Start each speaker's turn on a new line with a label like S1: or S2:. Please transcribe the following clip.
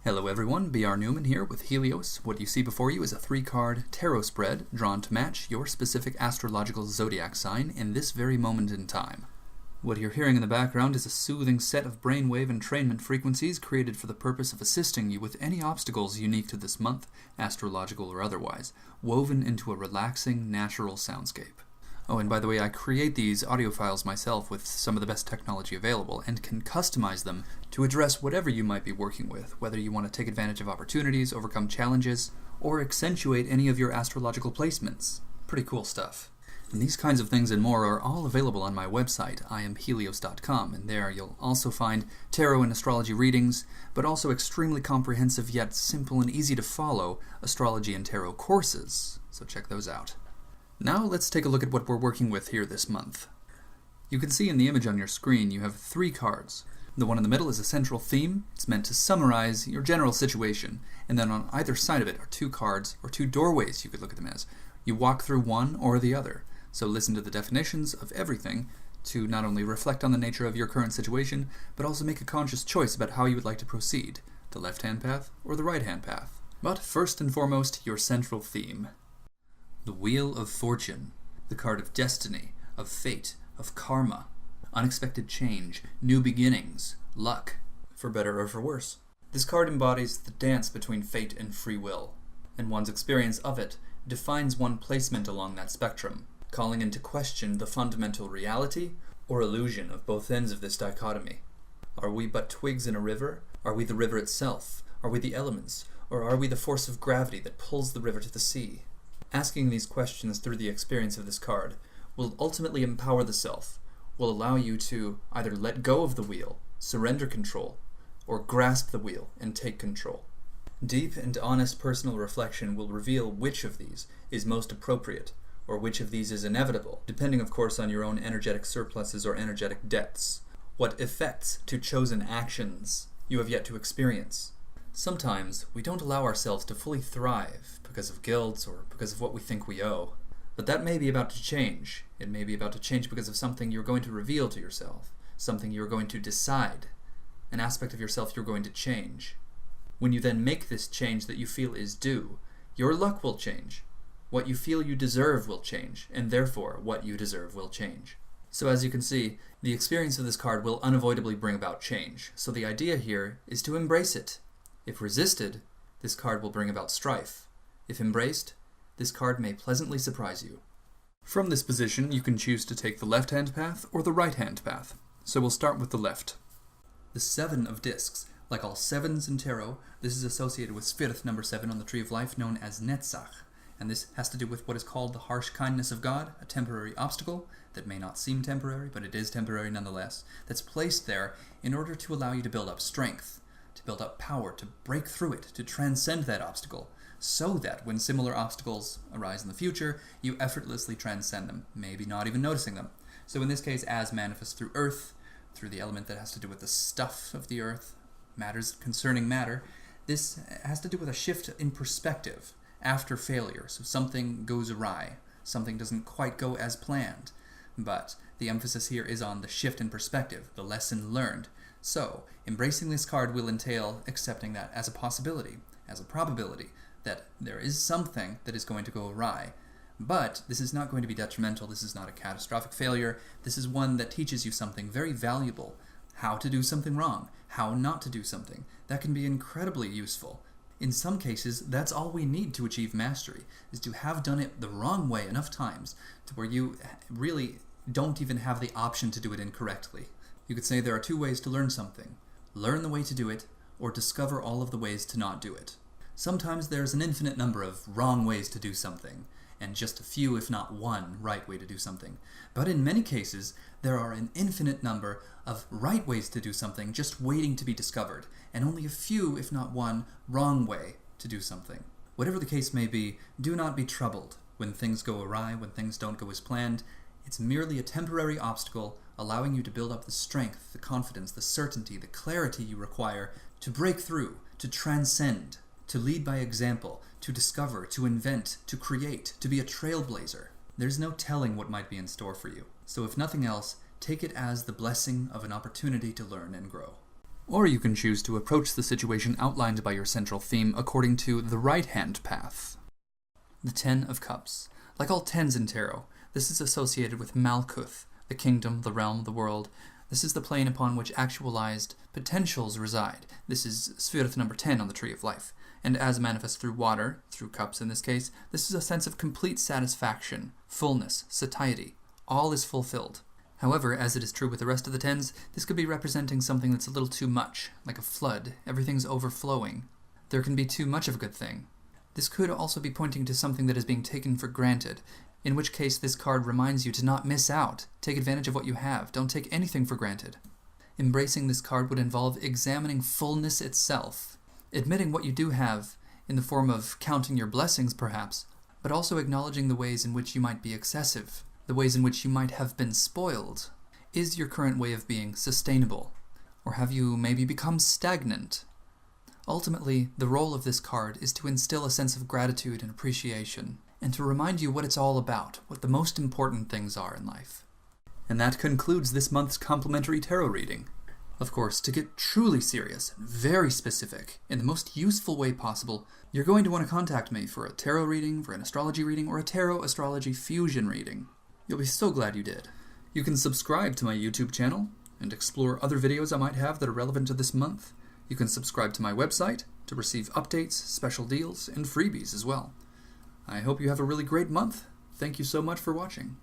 S1: Hello everyone, BR Newman here with HELIOS. What you see before you is a 3-card tarot spread drawn to match your specific astrological zodiac sign in this very moment in time. What you're hearing in the background is a soothing set of brainwave entrainment frequencies created for the purpose of assisting you with any obstacles unique to this month, astrological or otherwise, woven into a relaxing, natural soundscape. Oh, and by the way, I create these audio files myself with some of the best technology available and can customize them to address whatever you might be working with, whether you want to take advantage of opportunities, overcome challenges, or accentuate any of your astrological placements. Pretty cool stuff. And these kinds of things and more are all available on my website, IamHelios.com, and there you'll also find tarot and astrology readings, but also extremely comprehensive yet simple and easy to follow astrology and tarot courses, so check those out. Now let's take a look at what we're working with here this month. You can see in the image on your screen you have 3 cards. The one in the middle is a central theme. It's meant to summarize your general situation, and then on either side of it are 2 cards, or 2 doorways you could look at them as. You walk through one or the other, so listen to the definitions of everything to not only reflect on the nature of your current situation, but also make a conscious choice about how you would like to proceed, the left-hand path or the right-hand path. But first and foremost, your central theme. The Wheel of Fortune, the card of destiny, of fate, of karma, unexpected change, new beginnings, luck, for better or for worse. This card embodies the dance between fate and free will, and one's experience of it defines one placement along that spectrum, calling into question the fundamental reality or illusion of both ends of this dichotomy. Are we but twigs in a river? Are we the river itself? Are we the elements? Or are we the force of gravity that pulls the river to the sea? Asking these questions through the experience of this card will ultimately empower the self, will allow you to either let go of the wheel, surrender control, or grasp the wheel and take control. Deep and honest personal reflection will reveal which of these is most appropriate, or which of these is inevitable, depending of course on your own energetic surpluses or energetic depths, what effects to chosen actions you have yet to experience. Sometimes we don't allow ourselves to fully thrive because of guilt or because of what we think we owe. But that may be about to change. It may be about to change because of something you're going to reveal to yourself, something you're going to decide, an aspect of yourself you're going to change. When you then make this change that you feel is due, your luck will change. What you feel you deserve will change, and therefore what you deserve will change. So as you can see, the experience of this card will unavoidably bring about change. So the idea here is to embrace it. If resisted, this card will bring about strife. If embraced, this card may pleasantly surprise you. From this position, you can choose to take the left-hand path or the right-hand path. So we'll start with the left. The 7 of discs. Like all 7s in tarot, this is associated with Sphirth number 7 on the Tree of Life, known as Netzach. And this has to do with what is called the harsh kindness of God, a temporary obstacle that may not seem temporary, but it is temporary nonetheless, that's placed there in order to allow you to build up strength, to build up power, to break through it, to transcend that obstacle, so that when similar obstacles arise in the future, you effortlessly transcend them, maybe not even noticing them. So in this case, as manifest through earth, through the element that has to do with the stuff of the earth, matters concerning matter, this has to do with a shift in perspective after failure. So something goes awry, something doesn't quite go as planned, but the emphasis here is on the shift in perspective, the lesson learned. So, embracing this card will entail accepting that as a possibility, as a probability, that there is something that is going to go awry. But this is not going to be detrimental, this is not a catastrophic failure, this is one that teaches you something very valuable. How to do something wrong, how not to do something. That can be incredibly useful. In some cases, that's all we need to achieve mastery, is to have done it the wrong way enough times to where you really don't even have the option to do it incorrectly. You could say there are 2 ways to learn something. Learn the way to do it, or discover all of the ways to not do it. Sometimes there's an infinite number of wrong ways to do something, and just a few, if not one, right way to do something. But in many cases, there are an infinite number of right ways to do something just waiting to be discovered, and only a few, if not one, wrong way to do something. Whatever the case may be, do not be troubled when things go awry, when things don't go as planned. It's merely a temporary obstacle allowing you to build up the strength, the confidence, the certainty, the clarity you require to break through, to transcend, to lead by example, to discover, to invent, to create, to be a trailblazer. There's no telling what might be in store for you. So if nothing else, take it as the blessing of an opportunity to learn and grow. Or you can choose to approach the situation outlined by your central theme according to the right-hand path. The Ten of Cups. Like all tens in tarot, this is associated with Malkuth, the kingdom, the realm, the world. This is the plane upon which actualized potentials reside. This is Sphirith number 10 on the Tree of Life. And as manifest through water, through cups in this case, this is a sense of complete satisfaction, fullness, satiety. All is fulfilled. However, as it is true with the rest of the tens, this could be representing something that's a little too much, like a flood. Everything's overflowing. There can be too much of a good thing. This could also be pointing to something that is being taken for granted, in which case this card reminds you to not miss out. Take advantage of what you have. Don't take anything for granted. Embracing this card would involve examining fullness itself, admitting what you do have in the form of counting your blessings perhaps, but also acknowledging the ways in which you might be excessive, the ways in which you might have been spoiled. Is your current way of being sustainable? Or have you maybe become stagnant? Ultimately, the role of this card is to instill a sense of gratitude and appreciation, and to remind you what it's all about, what the most important things are in life. And that concludes this month's complimentary tarot reading. Of course, to get truly serious and very specific, in the most useful way possible, you're going to want to contact me for a tarot reading, for an astrology reading, or a tarot-astrology fusion reading. You'll be so glad you did. You can subscribe to my YouTube channel and explore other videos I might have that are relevant to this month. You can subscribe to my website to receive updates, special deals, and freebies as well. I hope you have a really great month. Thank you so much for watching.